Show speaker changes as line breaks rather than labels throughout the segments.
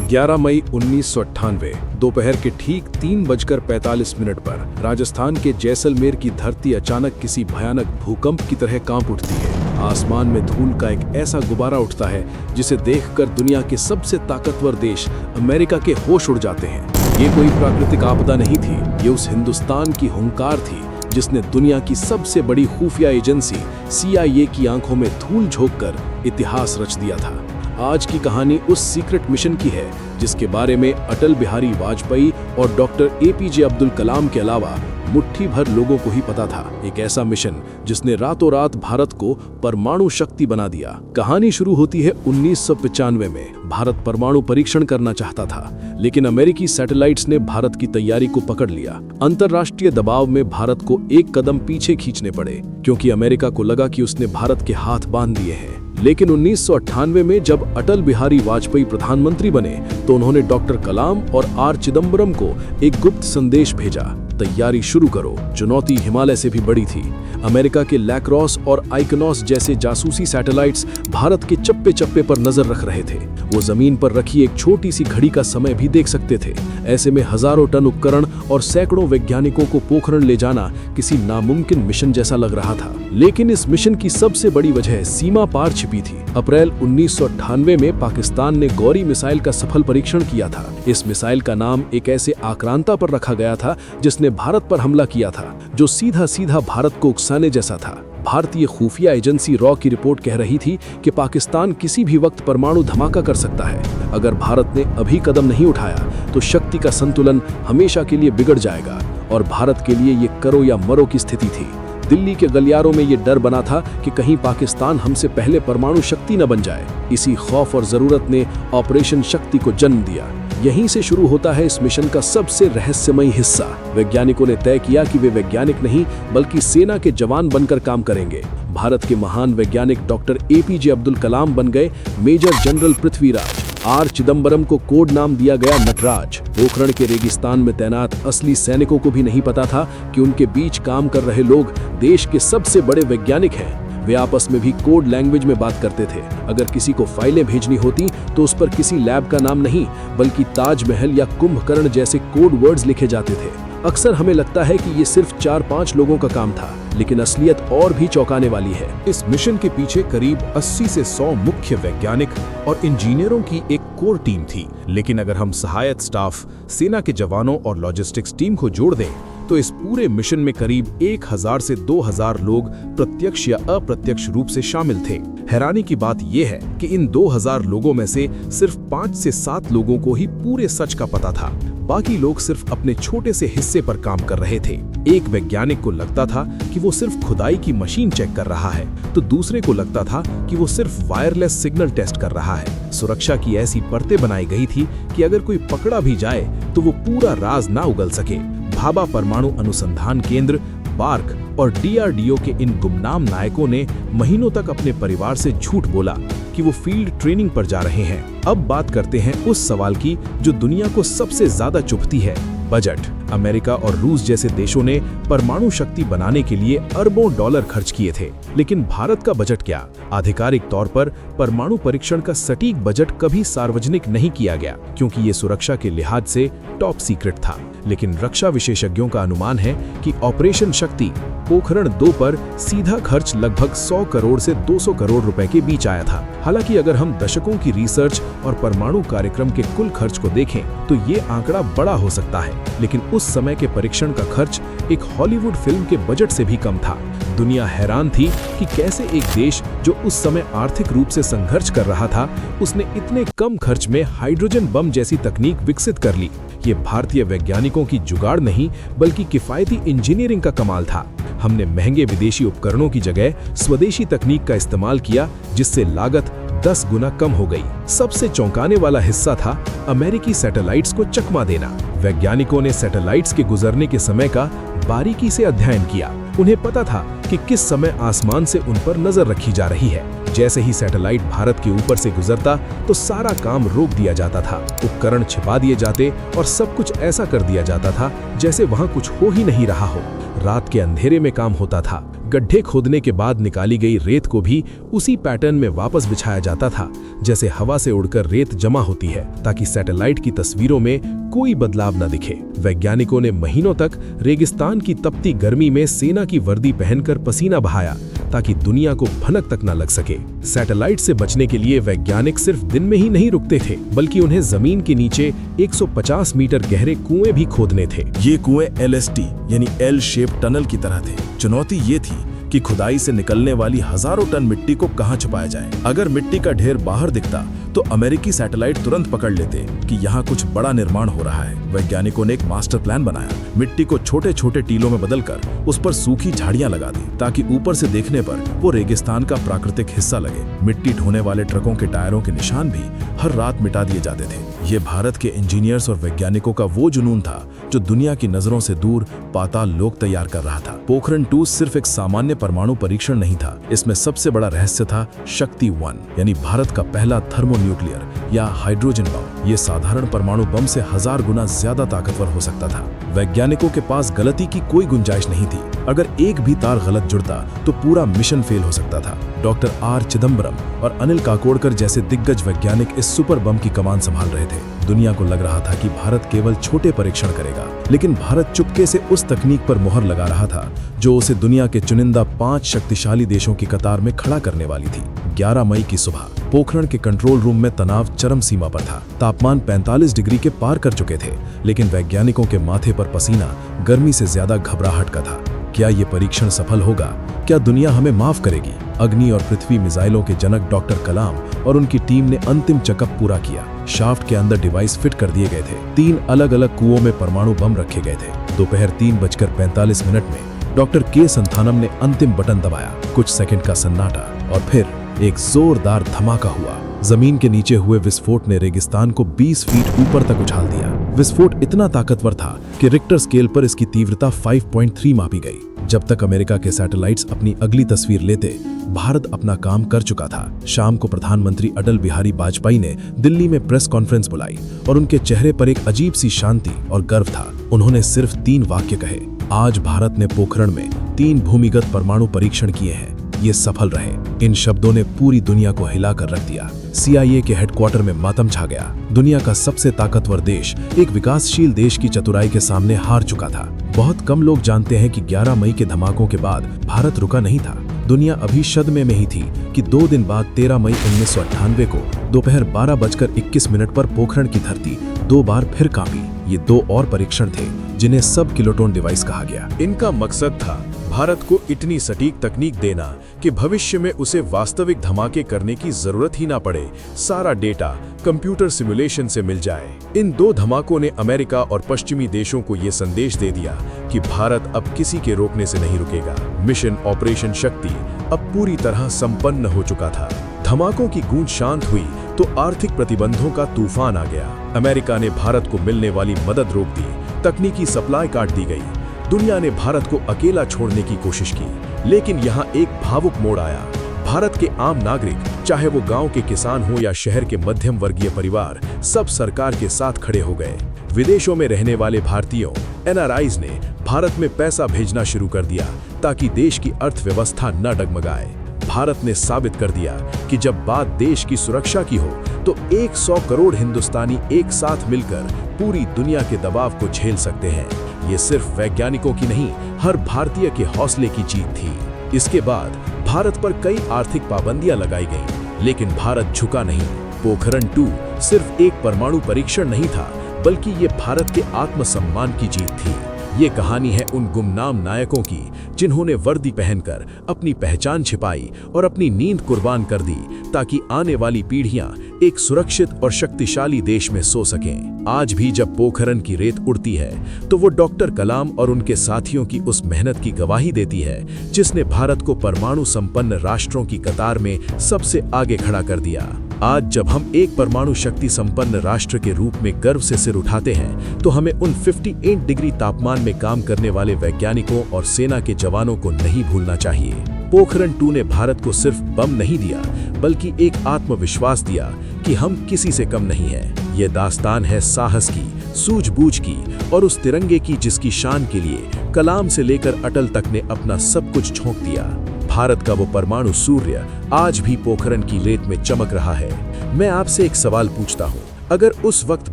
11 मई 1998 दोपहर के ठीक 3:45 पर राजस्थान के जैसलमेर की धरती अचानक किसी भयानक भूकंप की तरह कांप उठती है। आसमान में धूल का एक ऐसा गुब्बारा उठता है जिसे देखकर दुनिया के सबसे ताकतवर देश अमेरिका के होश उड़ जाते हैं। ये कोई प्राकृतिक आपदा नहीं थी, ये उस हिंदुस्तान की हुंकार थी जिसने दुनिया की सबसे बड़ी खुफिया एजेंसी CIA की आंखों में धूल झोंककर इतिहास रच दिया था। आज की कहानी उस सीक्रेट मिशन की है जिसके बारे में अटल बिहारी वाजपेयी और डॉक्टर APJ अब्दुल कलाम के अलावा मुट्ठी भर लोगों को ही पता था। एक ऐसा मिशन जिसने रातों रात भारत को परमाणु शक्ति बना दिया। कहानी शुरू होती है 1995 में। भारत परमाणु परीक्षण करना चाहता था, लेकिन अमेरिकी सैटेलाइट्स ने भारत की तैयारी को पकड़ लिया। अंतर्राष्ट्रीय दबाव में भारत को एक कदम पीछे खींचने पड़े, क्योंकि अमेरिका को लगा कि उसने भारत के हाथ बांध दिए हैं। लेकिन 1998 में जब अटल बिहारी वाजपेयी प्रधानमंत्री बने तो उन्होंने डॉक्टर कलाम और R चिदंबरम को एक गुप्त संदेश भेजा, तैयारी शुरू करो। चुनौती हिमालय से भी बड़ी थी। अमेरिका के लैक्रोस और आइकनॉस जैसे जासूसी सैटेलाइट्स भारत के चप्पे चप्पे पर नजर रख रहे थे। वो जमीन पर रखी एक छोटी सी घड़ी का समय भी देख सकते थे। ऐसे में हजारों टन उपकरण और सैकड़ों वैज्ञानिकों को पोखरण ले जाना किसी नामुमकिन मिशन जैसा लग रहा था। लेकिन इस मिशन की सबसे बड़ी वजह सीमा पार छिपी थी। अप्रैल 1998 में पाकिस्तान ने गौरी मिसाइल का सफल परीक्षण किया था। इस मिसाइल का नाम एक ऐसे आक्रांता पर रखा गया था जिसने भारत पर हमला किया था, जो सीधा सीधा भारत को उकसाने जैसा था। भारतीय खुफिया एजेंसी रॉ की रिपोर्ट कह रही थी कि पाकिस्तान किसी भी वक्त परमाणु धमाका कर सकता है। अगर भारत ने अभी कदम नहीं उठाया तो शक्ति का संतुलन हमेशा के लिए बिगड़ जाएगा और भारत के लिए ये करो या मरो की स्थिति थी। दिल्ली के गलियारों में ये डर बना था कि कहीं पाकिस्तान हमसे पहले परमाणु शक्ति न बन जाए। इसी खौफ और जरूरत ने ऑपरेशन शक्ति को जन्म दिया। यहीं से शुरू होता है इस मिशन का सबसे रहस्यमयी हिस्सा। वैज्ञानिकों ने तय किया कि वे वैज्ञानिक नहीं बल्कि सेना के जवान बनकर काम करेंगे। भारत के महान वैज्ञानिक डॉक्टर APJ अब्दुल कलाम बन गए major general Prithviraj. R Chidambaram को कोड नाम दिया गया नटराज। पोखरण के रेगिस्तान में तैनात असली सैनिकों को भी नहीं पता था कि उनके बीच काम कर रहे लोग देश के सबसे बड़े वैज्ञानिक हैं। वे आपस में भी कोड लैंग्वेज में बात करते थे। अगर किसी को फाइलें भेजनी होती तो उस पर किसी लैब का नाम नहीं बल्कि ताजमहल या कुंभकर्ण जैसे कोड वर्ड्स लिखे जाते थे। अक्सर हमें लगता है कि ये सिर्फ 4-5 लोगों का काम था, लेकिन असलियत और भी चौंकाने वाली है।
इस मिशन के पीछे करीब 80 से 100 मुख्य वैज्ञानिक और इंजीनियरों की एक कोर टीम थी। लेकिन अगर हम सहायक स्टाफ, सेना के जवानों और लॉजिस्टिक्स टीम को जोड़ दें तो इस पूरे मिशन में करीब 1000 से 2000 लोग प्रत्यक्ष या अप्रत्यक्ष रूप से शामिल थे। हैरानी की बात यह है कि इन 2000 लोगों में से सिर्फ 5 से 7 लोगों को ही पूरे सच का पता था। बाकी लोग सिर्फ अपने छोटे से हिस्से पर काम कर रहे थे। एक वैज्ञानिक को लगता था कि वो सिर्फ खुदाई की मशीन चेक कर रहा है, तो दूसरे को लगता था कि वो सिर्फ वायरलेस सिग्नल टेस्ट कर रहा है। सुरक्षा की ऐसी परतें बनाई गई थी कि अगर कोई पकड़ा भी जाए तो वो पूरा राज ना उगल सके। भाभा परमाणु अनुसंधान केंद्र, बार्क और DRDO के इन गुमनाम नायकों ने महीनों तक अपने परिवार से झूठ बोला कि वो फील्ड ट्रेनिंग पर जा रहे हैं। अब बात करते हैं उस सवाल की जो दुनिया को सबसे ज्यादा चुभती है, बजट। अमेरिका और रूस जैसे देशों ने परमाणु शक्ति बनाने के लिए अरबों डॉलर खर्च किए थे, लेकिन भारत का बजट क्या? आधिकारिक तौर पर परमाणु परीक्षण का सटीक बजट कभी सार्वजनिक नहीं किया गया, क्योंकि ये सुरक्षा के लिहाज से टॉप सीक्रेट था। लेकिन रक्षा विशेषज्ञों का अनुमान है कि ऑपरेशन शक्ति पोखरण 2 पर सीधा खर्च लगभग 100 करोड़ से 200 करोड़ रुपए के बीच आया था। हालांकि अगर हम दशकों की रिसर्च और परमाणु कार्यक्रम के कुल खर्च को देखें तो ये आंकड़ा बड़ा हो सकता है, लेकिन उस समय के परीक्षण का खर्च एक हॉलीवुड फिल्म के बजट से भी कम था। दुनिया हैरान थी कि कैसे एक देश जो उस समय आर्थिक रूप से संघर्ष कर रहा था, उसने इतने कम खर्च में हाइड्रोजन बम जैसी तकनीक विकसित कर ली। ये भारतीय वैज्ञानिकों की जुगाड़ नहीं बल्कि किफायती इंजीनियरिंग का कमाल था। हमने महंगे विदेशी उपकरणों की जगह स्वदेशी तकनीक का इस्तेमाल किया, जिससे लागत 10 गुना कम हो गई। सबसे चौंकाने वाला हिस्सा था अमेरिकी सैटेलाइट्स को चकमा देना। वैज्ञानिकों ने सैटेलाइट्स के गुजरने के समय का बारीकी से अध्ययन किया। उन्हें पता था कि किस समय आसमान से उन पर नजर रखी जा रही है। जैसे ही सैटेलाइट भारत के ऊपर से गुजरता तो सारा काम रोक दिया जाता था, उपकरण छिपा दिए जाते और सब कुछ ऐसा कर दिया जाता था जैसे वहां कुछ हो ही नहीं रहा हो। रात के अंधेरे में काम होता था, गड्ढे खोदने के बाद निकाली गई रेत को भी उसी पैटर्न में वापस बिछाया जाता था जैसे हवा से उड़कर रेत जमा होती है, ताकि सैटेलाइट की तस्वीरों में कोई बदलाव न दिखे। वैज्ञानिकों ने महीनों तक रेगिस्तान की तपती गर्मी में सेना की वर्दी पहनकर पसीना बहाया ताकि दुनिया को भनक तक न लग सके। सैटेलाइट से बचने के लिए वैज्ञानिक सिर्फ दिन में ही नहीं रुकते थे, बल्कि उन्हें जमीन के नीचे 150 मीटर गहरे कुएं भी खोदने थे।
ये कुएं LST यानी एल शेप टनल की तरह थे। चुनौती ये थी कि खुदाई से निकलने वाली हजारों टन मिट्टी को कहां छुपाया जाए। अगर मिट्टी का ढेर बाहर दिखता तो अमेरिकी सैटेलाइट तुरंत पकड़ लेते कि यहाँ कुछ बड़ा निर्माण हो रहा है। वैज्ञानिकों ने एक मास्टर प्लान बनाया। मिट्टी को छोटे छोटे टीलों में बदलकर उस पर सूखी झाड़ियां लगा दी ताकि ऊपर से देखने पर वो रेगिस्तान का प्राकृतिक हिस्सा लगे। मिट्टी ढोने वाले ट्रकों के टायरों के निशान भी हर रात मिटा दिए जाते थे। ये भारत के इंजीनियर्स और वैज्ञानिकों का वो जुनून था जो दुनिया की नजरों से दूर पाताल लोक तैयार कर रहा था। पोखरण 2 सिर्फ एक सामान्य परमाणु परीक्षण नहीं था, इसमें सबसे बड़ा रहस्य था शक्ति 1 यानी भारत का पहला थर्मोन्यूक्लियर या हाइड्रोजन बम। ये साधारण परमाणु बम से 1000 गुना ज्यादा ताकतवर हो सकता था। वैज्ञानिकों के पास गलती की कोई गुंजाइश नहीं थी। अगर एक भी तार गलत जुड़ता तो पूरा मिशन फेल हो सकता था। डॉक्टर आर चिदम्बरम और अनिल काकोडकर जैसे दिग्गज वैज्ञानिक इस सुपर बम की कमान संभाल रहे थे। दुनिया को लग रहा था कि भारत केवल छोटे परीक्षण करेगा, लेकिन भारत चुपके से उस तकनीक पर मोहर लगा रहा था जो उसे दुनिया के चुनिंदा 5 शक्तिशाली देशों की कतार में खड़ा करने वाली थी। 11 मई की सुबह पोखरण के कंट्रोल रूम में तनाव चरम सीमा पर था। तापमान 45 डिग्री के पार कर चुके थे, लेकिन वैज्ञानिकों के माथे पर पसीना गर्मी से ज्यादा घबराहट का था। क्या ये परीक्षण सफल होगा? क्या दुनिया हमें माफ करेगी? अग्नि और पृथ्वी मिसाइलों के जनक डॉक्टर कलाम और उनकी टीम ने अंतिम चेकअप पूरा किया। शाफ्ट के अंदर डिवाइस फिट कर दिए गए थे। 3 अलग-अलग कुओं में परमाणु बम रखे गए थे। दोपहर 3:45 में डॉक्टर के संथानम ने अंतिम बटन दबाया। कुछ सेकंड का सन्नाटा और फिर एक जोरदार धमाका हुआ। जमीन के नीचे हुए विस्फोट ने रेगिस्तान को 20 फीट ऊपर तक उछाल दिया। विस्फोट इतना ताकतवर था कि रिक्टर स्केल पर इसकी तीव्रता 5.3 मापी गई। जब तक अमेरिका के सैटेलाइट्स अपनी अगली तस्वीर लेते, भारत अपना काम कर चुका था। शाम को प्रधानमंत्री अटल बिहारी वाजपेयी ने दिल्ली में प्रेस कॉन्फ्रेंस बुलाई और उनके चेहरे पर एक अजीब सी शांति और गर्व था। उन्होंने सिर्फ 3 वाक्य कहे, आज भारत ने पोखरण में 3 भूमिगत परमाणु परीक्षण किए हैं, ये सफल रहे। इन शब्दों ने पूरी दुनिया को हिलाकर रख दिया। CIA के हेडक्वार्टर में मातम छा गया। दुनिया का सबसे ताकतवर देश एक विकासशील देश की चतुराई के सामने हार चुका था। बहुत कम लोग जानते हैं कि 11 मई के धमाकों के बाद भारत रुका नहीं था। दुनिया अभी सदमे में ही थी कि 2 दिन बाद 13 मई 1998 को दोपहर 12:21 पर पोखरण की धरती 2 बार फिर कांपी। ये 2 और परीक्षण थे जिन्हें सब किलोटोन डिवाइस कहा गया।
इनका मकसद था भारत को इतनी सटीक तकनीक देना कि भविष्य में उसे वास्तविक धमाके करने की जरूरत ही ना पड़े। सारा डेटा कंप्यूटर सिमुलेशन से मिल जाए। इन 2 धमाकों ने अमेरिका और पश्चिमी देशों को ये संदेश दे दिया कि भारत अब किसी के रोकने से नहीं रुकेगा। मिशन ऑपरेशन शक्ति अब पूरी तरह संपन्न हो चुका था। धमाकों की गूंज शांत हुई तो आर्थिक प्रतिबंधों का तूफान आ गया। अमेरिका ने भारत को मिलने वाली मदद रोक दी, तकनीकी सप्लाई काट दी गई। दुनिया ने भारत को अकेला छोड़ने की कोशिश की, लेकिन यहाँ एक भावुक मोड़ आया। भारत के आम नागरिक, चाहे वो गांव के किसान हो या शहर के मध्यम वर्गीय परिवार, सब सरकार के साथ खड़े हो गए। विदेशों में रहने वाले भारतीयों NRIs ने भारत में पैसा भेजना शुरू कर दिया ताकि देश की अर्थव्यवस्था न डगमगाए। भारत ने साबित कर दिया कि जब बात देश की सुरक्षा की हो तो 100 करोड़ हिंदुस्तानी एक साथ मिलकर पूरी दुनिया के दबाव को झेल सकते हैं। ये सिर्फ वैज्ञानिकों की नहीं, हर भारतीय के हौसले की जीत थी। इसके बाद भारत पर कई आर्थिक पाबंदियां लगाई गईं, लेकिन भारत झुका नहीं। पोखरण 2 सिर्फ एक परमाणु परीक्षण नहीं था, बल्कि ये भारत के आत्मसम्मान की जीत थी। ये कहानी है उन गुमनाम नायकों की जिन्होंने वर्दी पहनकर अपनी पहचान छिपाई और अपनी नींद कुर्बान कर दी ताकि आने वाली पीढ़ियां एक सुरक्षित और शक्तिशाली देश में सो सकें। आज भी जब पोखरण की रेत उड़ती है तो वो डॉक्टर कलाम और उनके साथियों की उस मेहनत की गवाही देती है जिसने भारत को परमाणु संपन्न राष्ट्रों की कतार में सबसे आगे खड़ा कर दिया। आज जब हम एक परमाणु शक्ति संपन्न राष्ट्र के रूप में गर्व से सिर उठाते हैं तो हमें उन 58 डिग्री तापमान में काम करने वाले वैज्ञानिकों और सेना के जवानों को नहीं भूलना चाहिए। पोखरण 2 ने भारत को सिर्फ बम नहीं दिया, बल्कि एक आत्मविश्वास दिया
कि हम किसी से कम नहीं हैं। ये दास्तान है साहस की, सूझबूझ की और उस तिरंगे की जिसकी शान के लिए कलाम से लेकर अटल तक ने अपना सब कुछ झोंक दिया। भारत का वो परमाणु सूर्य आज भी पोखरण की रेत में चमक रहा है। मैं आपसे एक सवाल पूछता हूँ, अगर उस वक्त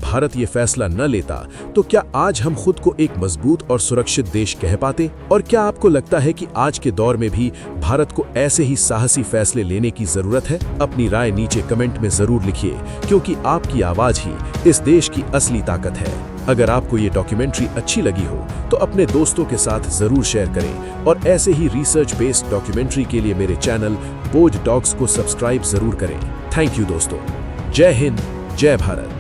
भारत ये फैसला न लेता तो क्या आज हम खुद को एक मजबूत और सुरक्षित देश कह पाते? और क्या आपको लगता है कि आज के दौर में भी भारत को ऐसे ही साहसी फैसले लेने की जरूरत है? अपनी राय नीचे कमेंट में जरूर लिखिए, क्योंकि आपकी आवाज ही इस देश की असली ताकत है। अगर आपको ये डॉक्यूमेंट्री अच्छी लगी हो तो अपने दोस्तों के साथ जरूर शेयर करें और ऐसे ही रिसर्च बेस्ड डॉक्यूमेंट्री के लिए मेरे चैनल बोझ डॉग्स को सब्सक्राइब जरूर करें। थैंक यू दोस्तों। जय हिंद, जय भारत।